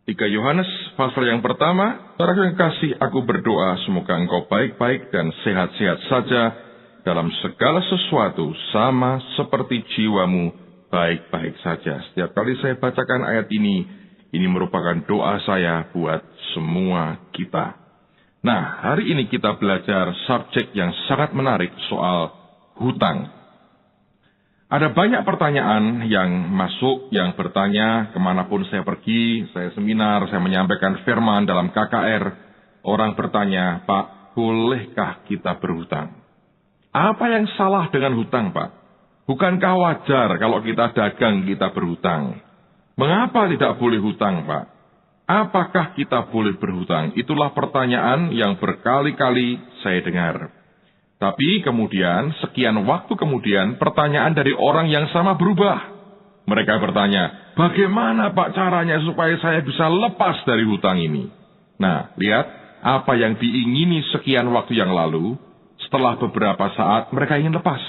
3 Yohanes pasal yang pertama, saudara yang kasih, aku berdoa semoga engkau baik-baik dan sehat-sehat saja dalam segala sesuatu, sama seperti jiwamu baik-baik saja. Setiap kali saya bacakan ayat ini merupakan doa saya buat semua kita. Nah, hari ini kita belajar subjek yang sangat menarik soal hutang. Ada banyak pertanyaan yang masuk, yang bertanya kemanapun saya pergi, saya seminar, saya menyampaikan firman dalam KKR. Orang bertanya, Pak, bolehkah kita berhutang? Apa yang salah dengan hutang, Pak? Bukankah wajar kalau kita dagang, kita berhutang? Mengapa tidak boleh hutang, Pak? Apakah kita boleh berhutang? Itulah pertanyaan yang berkali-kali saya dengar. Tapi kemudian, sekian waktu kemudian, pertanyaan dari orang yang sama berubah. Mereka bertanya, bagaimana Pak caranya supaya saya bisa lepas dari hutang ini? Nah, lihat apa yang diingini sekian waktu yang lalu, setelah beberapa saat mereka ingin lepas.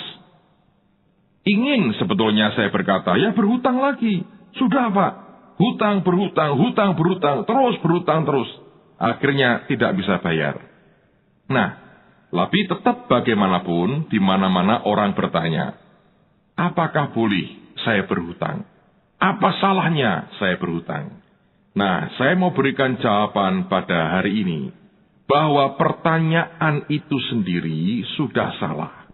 Ingin sebetulnya saya berkata, ya berhutang lagi. Sudah Pak, hutang berhutang, terus berhutang terus. Akhirnya tidak bisa bayar. Nah, tapi tetap bagaimanapun, di mana-mana orang bertanya, apakah boleh saya berhutang? Apa salahnya saya berhutang? Nah, saya mau berikan jawaban pada hari ini, bahwa pertanyaan itu sendiri sudah salah.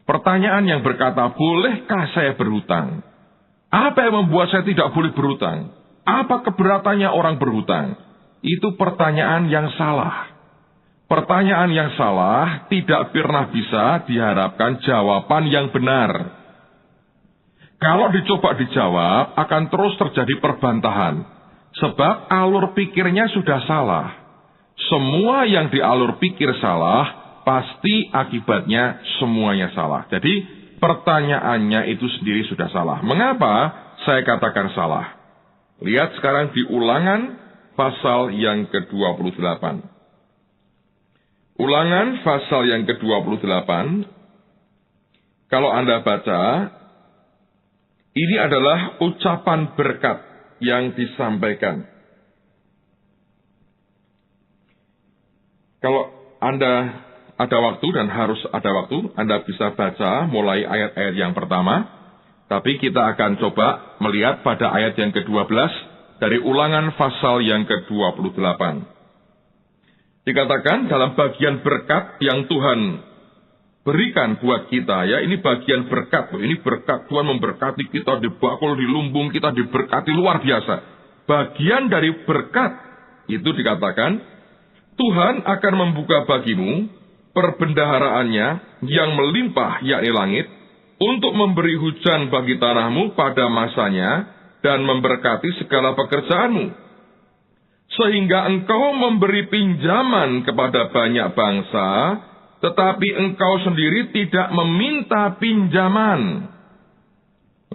Pertanyaan yang berkata, bolehkah saya berhutang? Apa yang membuat saya tidak boleh berhutang? Apa keberatannya orang berhutang? Itu pertanyaan yang salah. Pertanyaan yang salah tidak pernah bisa diharapkan jawaban yang benar. Kalau dicoba dijawab, akan terus terjadi perbantahan. Sebab alur pikirnya sudah salah. Semua yang dialur pikir salah, pasti akibatnya semuanya salah. Jadi, pertanyaannya itu sendiri sudah salah. Mengapa saya katakan salah? Lihat sekarang di Ulangan pasal yang ke-28. Ulangan pasal yang ke-28, kalau Anda baca, ini adalah ucapan berkat yang disampaikan. Kalau Anda ada waktu dan harus ada waktu, Anda bisa baca mulai ayat-ayat yang pertama, tapi kita akan coba melihat pada ayat yang ke-12 dari Ulangan pasal yang ke-28. Dikatakan dalam bagian berkat yang Tuhan berikan buat kita, ya, ini bagian berkat, ini berkat Tuhan memberkati kita di bakul, di lumbung, kita diberkati luar biasa. Bagian dari berkat itu dikatakan, Tuhan akan membuka bagimu perbendaharaannya yang melimpah, yakni langit, untuk memberi hujan bagi tanahmu pada masanya dan memberkati segala pekerjaanmu. Sehingga engkau memberi pinjaman kepada banyak bangsa, tetapi engkau sendiri tidak meminta pinjaman.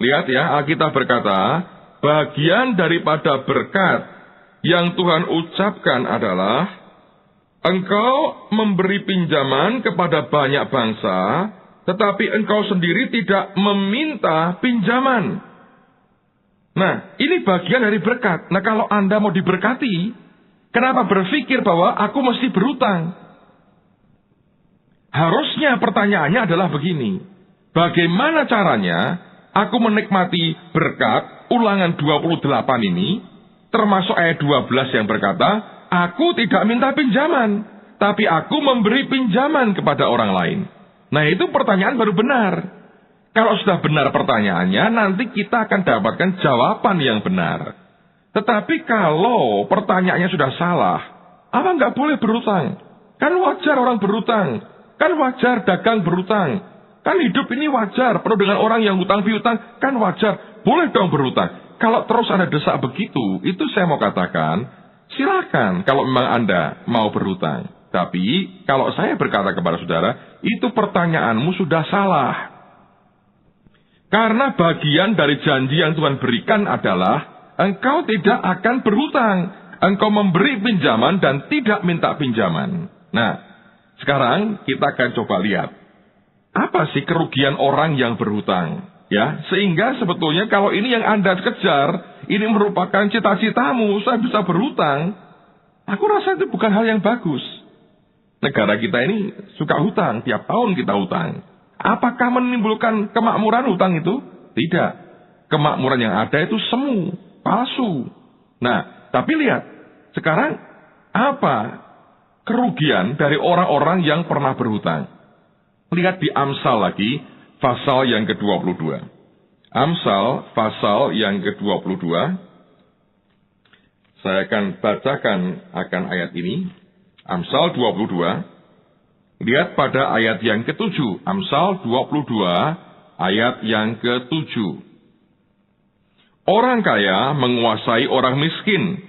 Lihat ya, Alkitab berkata, bagian daripada berkat yang Tuhan ucapkan adalah, engkau memberi pinjaman kepada banyak bangsa, tetapi engkau sendiri tidak meminta pinjaman. Nah, ini bagian dari berkat. Nah, kalau Anda mau diberkati, kenapa berpikir bahwa aku mesti berhutang? Harusnya pertanyaannya adalah begini. Bagaimana caranya aku menikmati berkat Ulangan 28 ini, termasuk ayat 12 yang berkata, aku tidak minta pinjaman, tapi aku memberi pinjaman kepada orang lain. Nah, itu pertanyaan baru benar. Kalau sudah benar pertanyaannya, nanti kita akan dapatkan jawaban yang benar. Tetapi kalau pertanyaannya sudah salah, apa nggak boleh berhutang? Kan wajar orang berhutang. Kan wajar dagang berhutang. Kan hidup ini wajar, penuh dengan orang yang hutang piutang. Kan wajar, boleh dong berhutang. Kalau terus Anda desak begitu, itu saya mau katakan, silakan kalau memang Anda mau berhutang. Tapi kalau saya berkata kepada saudara, itu pertanyaanmu sudah salah. Karena bagian dari janji yang Tuhan berikan adalah, engkau tidak akan berhutang. Engkau memberi pinjaman dan tidak minta pinjaman. Nah, sekarang kita akan coba lihat. Apa sih kerugian orang yang berhutang? Ya, sehingga sebetulnya kalau ini yang Anda kejar, ini merupakan cita-citamu, saya bisa berhutang. Aku rasa itu bukan hal yang bagus. Negara kita ini suka hutang, tiap tahun kita hutang. Apakah menimbulkan kemakmuran hutang itu? Tidak. Kemakmuran yang ada itu semu, palsu. Nah, tapi lihat, sekarang apa kerugian dari orang-orang yang pernah berhutang? Lihat di Amsal lagi, pasal yang ke-22. Amsal, pasal yang ke-22. Saya akan bacakan akan ayat ini. Amsal 22. Lihat pada ayat yang ke-7. Amsal 22, ayat yang ke-7. Orang kaya menguasai orang miskin.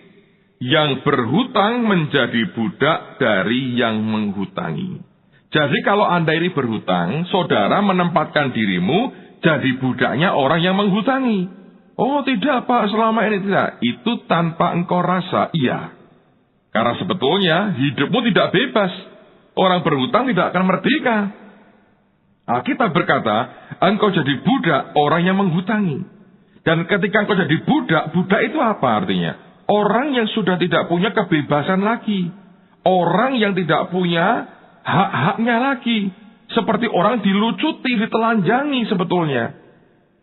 Yang berhutang menjadi budak dari yang menghutangi. Jadi kalau Anda ini berhutang, saudara menempatkan dirimu jadi budaknya orang yang menghutangi. Oh tidak Pak, selama ini tidak. Itu tanpa engkau rasa, iya. Karena sebetulnya hidupmu tidak bebas. Orang berhutang tidak akan merdeka. Alkitab berkata, engkau jadi budak orang yang menghutangi. Dan ketika engkau jadi budak, budak itu apa artinya? Orang yang sudah tidak punya kebebasan lagi. Orang yang tidak punya hak-haknya lagi. Seperti orang dilucuti, ditelanjangi sebetulnya.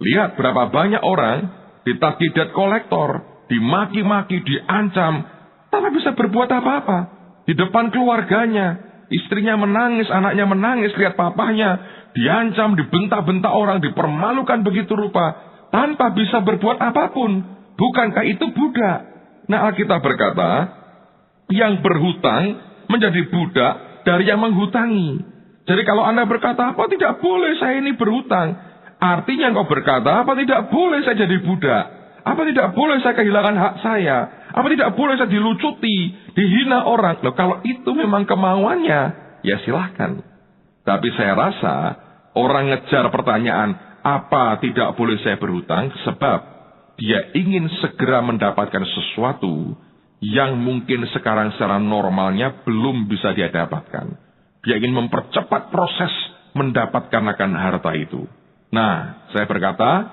Lihat berapa banyak orang ditagih debt collector, dimaki-maki, diancam, tanpa bisa berbuat apa-apa. Di depan keluarganya, istrinya menangis, anaknya menangis, lihat papahnya, diancam, dibentak-bentak orang, dipermalukan begitu rupa, tanpa bisa berbuat apapun. Bukankah itu budak? Nah, Alkitab berkata, yang berhutang menjadi budak dari yang menghutangi. Jadi kalau Anda berkata, apa tidak boleh saya ini berhutang? Artinya engkau berkata, apa tidak boleh saya jadi budak? Apa tidak boleh saya kehilangan hak saya? Apa tidak boleh saya dilucuti, dihina orang? Loh, kalau itu memang kemauannya, ya silahkan. Tapi saya rasa, orang ngejar pertanyaan, apa tidak boleh saya berhutang? Sebab dia ingin segera mendapatkan sesuatu yang mungkin sekarang secara normalnya belum bisa dia dapatkan. Dia ingin mempercepat proses mendapatkan akan harta itu. Nah, saya berkata,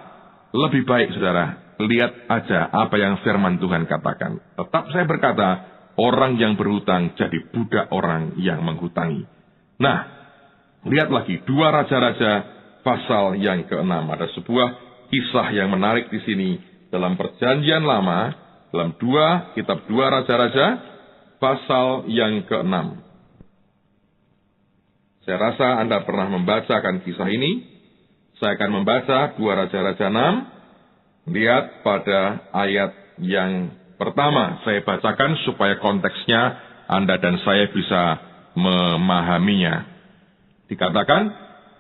lebih baik saudara, lihat aja apa yang firman Tuhan katakan. Tetap saya berkata, orang yang berhutang jadi budak orang yang menghutangi. Nah, lihat lagi, 2 Raja-Raja pasal yang ke-6. Ada sebuah kisah yang menarik di sini. Dalam perjanjian lama, dalam kitab 2 Raja-Raja pasal yang ke-6. Saya rasa Anda pernah membacakan kisah ini. Saya akan membaca 2 Raja-Raja 6. Lihat pada ayat yang pertama. Saya bacakan supaya konteksnya Anda dan saya bisa memahaminya. Dikatakan,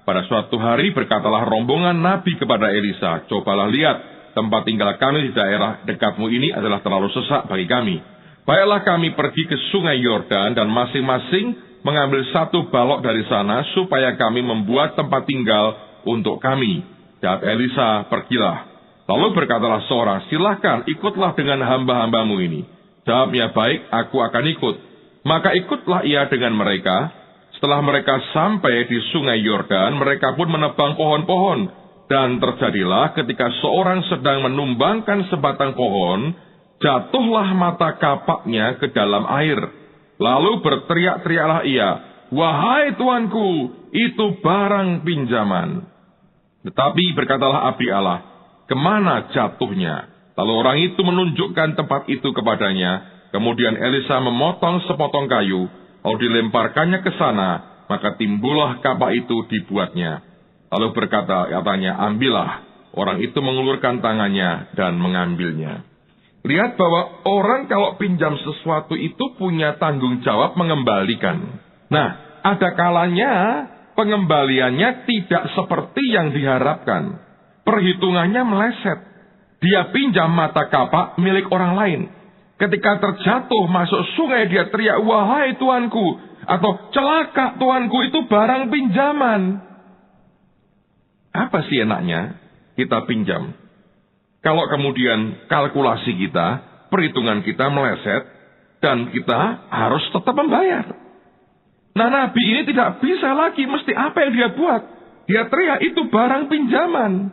pada suatu hari berkatalah rombongan Nabi kepada Elisa, cobalah lihat, tempat tinggal kami di daerah dekatmu ini adalah terlalu sesak bagi kami. Baiklah kami pergi ke sungai Yordan dan masing-masing mengambil 1 balok dari sana supaya kami membuat tempat tinggal untuk kami. Jawab Elisa, pergilah. Lalu berkatalah seorang, silahkan ikutlah dengan hamba-hambamu ini. Jawabnya, baik, aku akan ikut. Maka ikutlah ia dengan mereka. Setelah mereka sampai di sungai Yordan, mereka pun menebang pohon-pohon. Dan terjadilah ketika seorang sedang menumbangkan sebatang pohon, jatuhlah mata kapaknya ke dalam air. Lalu berteriak-teriaklah ia, wahai tuanku, itu barang pinjaman. Tetapi berkatalah abdi Allah, kemana jatuhnya? Lalu orang itu menunjukkan tempat itu kepadanya. Kemudian Elisa memotong sepotong kayu, lalu dilemparkannya ke sana, maka timbullah kapak itu dibuatnya. Lalu katanya, ambillah. Orang itu mengulurkan tangannya dan mengambilnya. Lihat bahwa orang kalau pinjam sesuatu itu punya tanggung jawab mengembalikan. Nah, ada kalanya pengembaliannya tidak seperti yang diharapkan. Perhitungannya meleset. Dia pinjam mata kapak milik orang lain. Ketika terjatuh masuk sungai dia teriak, wahai tuanku. Atau celaka tuanku, itu barang pinjaman. Apa sih enaknya kita pinjam? Kalau kemudian kalkulasi kita, perhitungan kita meleset, dan kita harus tetap membayar. Nah, Nabi ini tidak bisa lagi, mesti apa yang dia buat? Dia teriak, itu barang pinjaman.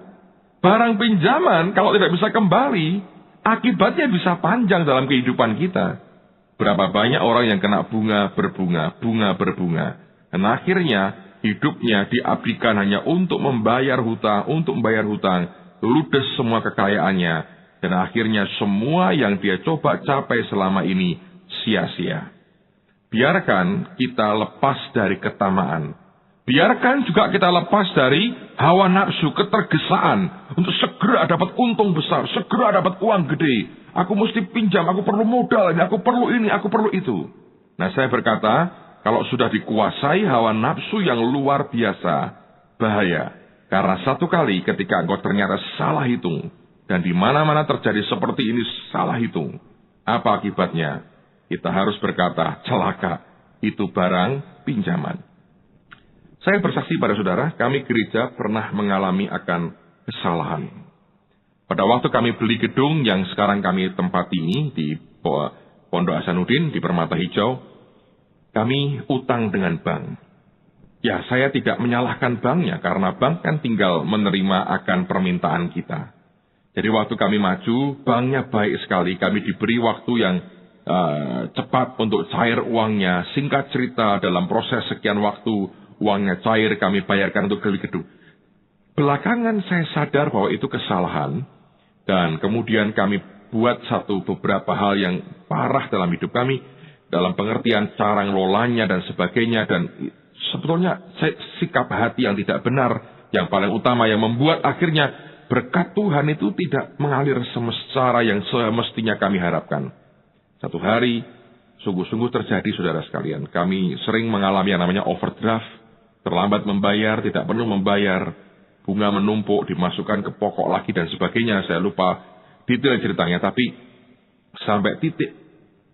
Barang pinjaman, kalau tidak bisa kembali, akibatnya bisa panjang dalam kehidupan kita. Berapa banyak orang yang kena bunga berbunga. Dan akhirnya hidupnya diabdikan hanya untuk membayar hutang, ludes semua kekayaannya. Dan akhirnya semua yang dia coba capai selama ini sia-sia. Biarkan kita lepas dari ketamaan. Biarkan juga kita lepas dari hawa nafsu, ketergesaan untuk segera dapat untung besar, segera dapat uang gede. Aku mesti pinjam, aku perlu modal, aku perlu ini, aku perlu itu. Nah, saya berkata, kalau sudah dikuasai hawa nafsu yang luar biasa, bahaya. Karena satu kali ketika engkau ternyata salah hitung, dan di mana-mana terjadi seperti ini salah hitung, apa akibatnya? Kita harus berkata, celaka, itu barang pinjaman. Saya bersaksi pada saudara, kami gereja pernah mengalami akan kesalahan. Pada waktu kami beli gedung yang sekarang kami tempati ini di Pondok Hasanuddin di Permata Hijau, kami utang dengan bank. Ya, saya tidak menyalahkan banknya karena bank kan tinggal menerima akan permintaan kita. Jadi waktu kami maju, banknya baik sekali. Kami diberi waktu yang cepat untuk cair uangnya. Singkat cerita, dalam proses sekian waktu, uangnya cair, kami bayarkan untuk beli gedung. Belakangan saya sadar bahwa itu kesalahan, dan kemudian kami buat beberapa hal yang parah dalam hidup kami, dalam pengertian cara ngelolanya dan sebagainya, dan sebetulnya sikap hati yang tidak benar, yang paling utama yang membuat akhirnya berkat Tuhan itu tidak mengalir secara yang semestinya kami harapkan. Satu hari, sungguh-sungguh terjadi saudara sekalian, kami sering mengalami yang namanya overdraft, terlambat membayar, tidak perlu membayar, bunga menumpuk, dimasukkan ke pokok lagi dan sebagainya. Saya lupa detail ceritanya, tapi sampai titik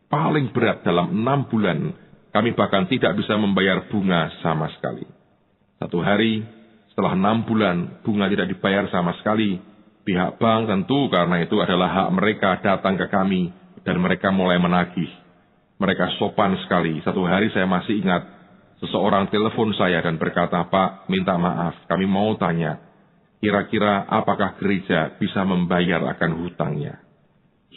paling berat dalam 6 bulan, kami bahkan tidak bisa membayar bunga sama sekali. Satu hari, setelah 6 bulan, bunga tidak dibayar sama sekali. Pihak bank tentu karena itu adalah hak mereka datang ke kami, dan mereka mulai menagih. Mereka sopan sekali. Satu hari saya masih ingat, seseorang telepon saya dan berkata, "Pak, minta maaf, kami mau tanya, kira-kira apakah gereja bisa membayar akan hutangnya?"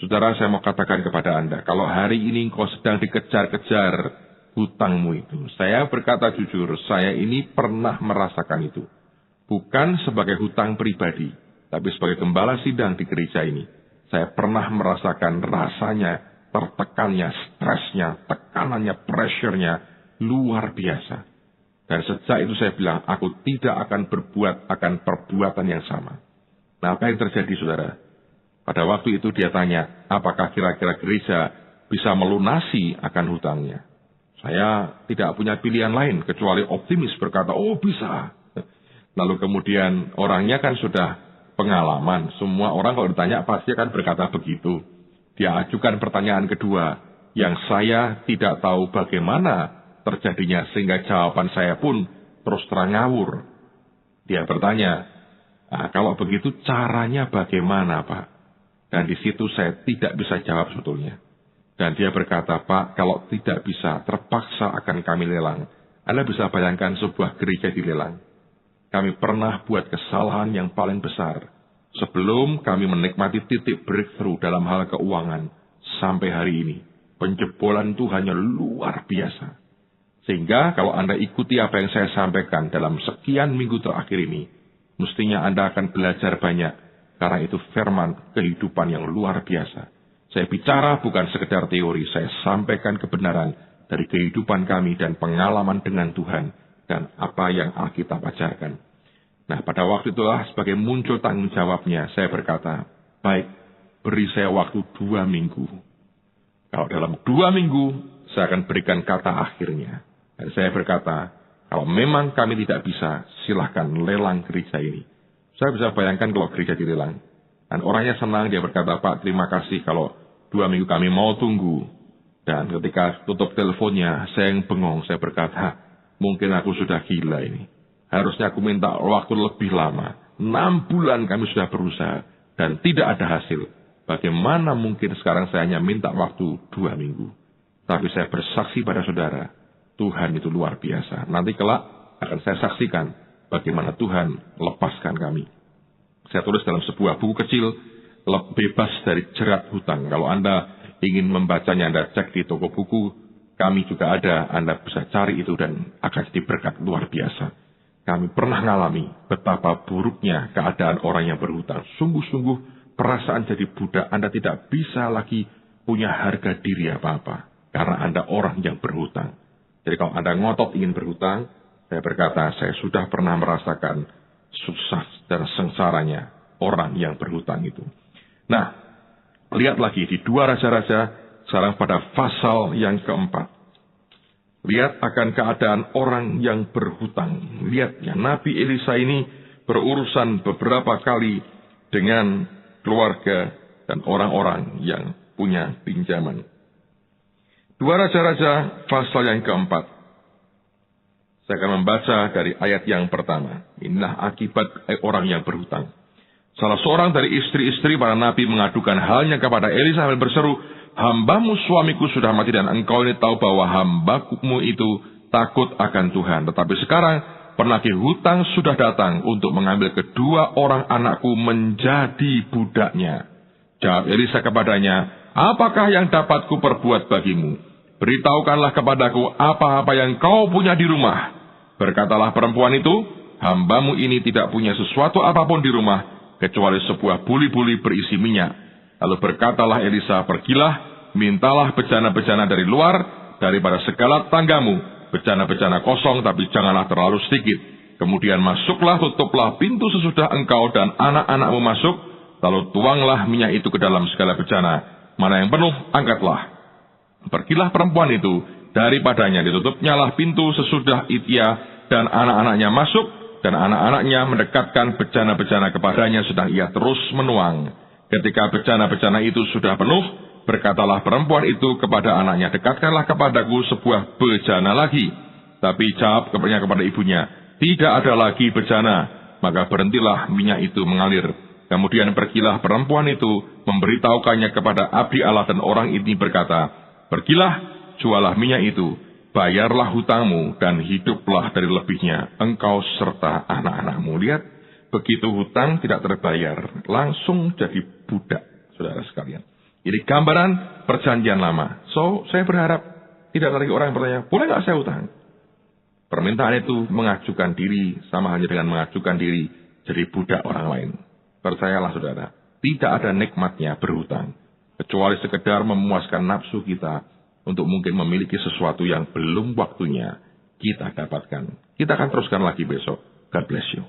Saudara, saya mau katakan kepada Anda, kalau hari ini engkau sedang dikejar-kejar hutangmu itu, saya berkata jujur, saya ini pernah merasakan itu. Bukan sebagai hutang pribadi, tapi sebagai gembala sidang di gereja ini. Saya pernah merasakan rasanya, tertekannya, stresnya, tekanannya, pressure-nya, luar biasa. Dan sejak itu saya bilang, aku tidak akan berbuat akan perbuatan yang sama. Nah, apa yang terjadi saudara? Pada waktu itu dia tanya, apakah kira-kira gereja bisa melunasi akan hutangnya? Saya tidak punya pilihan lain, kecuali optimis berkata, oh bisa. Lalu kemudian orangnya kan sudah pengalaman. Semua orang kalau ditanya pasti akan berkata begitu. Dia ajukan pertanyaan kedua, yang saya tidak tahu bagaimana terjadinya, sehingga jawaban saya pun terus terang ngawur. Dia bertanya, kalau begitu caranya bagaimana Pak? Dan di situ saya tidak bisa jawab sebetulnya. Dan dia berkata, Pak, kalau tidak bisa, terpaksa akan kami lelang. Anda bisa bayangkan sebuah gereja dilelang. Kami pernah buat kesalahan yang paling besar sebelum kami menikmati titik breakthrough dalam hal keuangan sampai hari ini. Penjebolan itu hanya luar biasa. Sehingga kalau Anda ikuti apa yang saya sampaikan dalam sekian minggu terakhir ini, mestinya Anda akan belajar banyak, karena itu firman kehidupan yang luar biasa. Saya bicara bukan sekedar teori, saya sampaikan kebenaran dari kehidupan kami dan pengalaman dengan Tuhan dan apa yang Alkitab ajarkan. Nah, pada waktu itulah sebagai muncul tanggung jawabnya, saya berkata, baik, beri saya waktu 2 minggu. Kalau dalam 2 minggu, saya akan berikan kata akhirnya. Dan saya berkata, kalau memang kami tidak bisa, silahkan lelang gereja ini. Saya bisa bayangkan kalau gereja dilelang. Dan orangnya senang, dia berkata, Pak, terima kasih kalau 2 minggu kami mau tunggu. Dan ketika tutup teleponnya, saya yang bengong, saya berkata, mungkin aku sudah gila ini. Harusnya aku minta waktu lebih lama. 6 bulan kami sudah berusaha dan tidak ada hasil. Bagaimana mungkin sekarang saya hanya minta waktu 2 minggu. Tapi saya bersaksi pada saudara, Tuhan itu luar biasa. Nanti kelak akan saya saksikan bagaimana Tuhan lepaskan kami. Saya tulis dalam sebuah buku kecil bebas dari jerat hutang. Kalau Anda ingin membacanya, Anda cek di toko buku, kami juga ada. Anda bisa cari itu dan akan jadi berkat luar biasa. Kami pernah mengalami betapa buruknya keadaan orang yang berhutang. Sungguh-sungguh perasaan jadi budak. Anda tidak bisa lagi punya harga diri apa-apa karena Anda orang yang berhutang. Jadi kalau Anda ngotot ingin berhutang, saya berkata, saya sudah pernah merasakan susah dan sengsaranya orang yang berhutang itu. Nah, lihat lagi di 2 Raja-Raja, sekarang pada pasal yang keempat. Lihat akan keadaan orang yang berhutang. Lihat ya, Nabi Elisa ini berurusan beberapa kali dengan keluarga dan orang-orang yang punya pinjaman. 2 Raja-Raja pasal yang keempat. Saya akan membaca dari ayat yang pertama. Inilah akibat orang yang berhutang. Salah seorang dari istri-istri para nabi mengadukan halnya kepada Elisa sambil berseru, "Hambamu suamiku sudah mati dan engkau ini tahu bahwa hambamu itu takut akan Tuhan. Tetapi sekarang penagih hutang sudah datang untuk mengambil kedua orang anakku menjadi budaknya." Jawab Elisa kepadanya, "Apakah yang dapat kuperbuat bagimu? Beritahukanlah kepadaku apa-apa yang kau punya di rumah." Berkatalah perempuan itu, "Hambamu ini tidak punya sesuatu apapun di rumah, kecuali sebuah buli-buli berisi minyak." Lalu berkatalah Elisa, "Pergilah, mintalah bejana-bejana dari luar, daripada segala tanggamu, bejana-bejana kosong, tapi janganlah terlalu sedikit. Kemudian masuklah, tutuplah pintu sesudah engkau dan anak-anakmu masuk, lalu tuanglah minyak itu ke dalam segala bejana. Mana yang penuh, angkatlah." Pergilah perempuan itu, daripadanya ditutupnyalah pintu sesudah ia dan anak-anaknya masuk, dan anak-anaknya mendekatkan bejana-bejana kepadanya, sedang ia terus menuang. Ketika bejana-bejana itu sudah penuh, berkatalah perempuan itu kepada anaknya, "Dekatkanlah kepadaku sebuah bejana lagi." Tapi jawab kepada ibunya, "Tidak ada lagi bejana." Maka berhentilah minyak itu mengalir. Kemudian pergilah perempuan itu, memberitahukannya kepada abdi Allah, dan orang ini berkata, "Pergilah, jualah minyak itu, bayarlah hutangmu, dan hiduplah dari lebihnya, engkau serta anak-anakmu." Lihat, begitu hutang tidak terbayar, langsung jadi budak, saudara sekalian. Ini gambaran perjanjian lama. So, saya berharap tidak ada lagi orang yang bertanya, "Boleh nggak saya hutang?" Permintaan itu mengajukan diri, sama halnya dengan mengajukan diri jadi budak orang lain. Percayalah saudara, tidak ada nikmatnya berhutang, kecuali sekedar memuaskan nafsu kita untuk mungkin memiliki sesuatu yang belum waktunya kita dapatkan. Kita akan teruskan lagi besok. God bless you.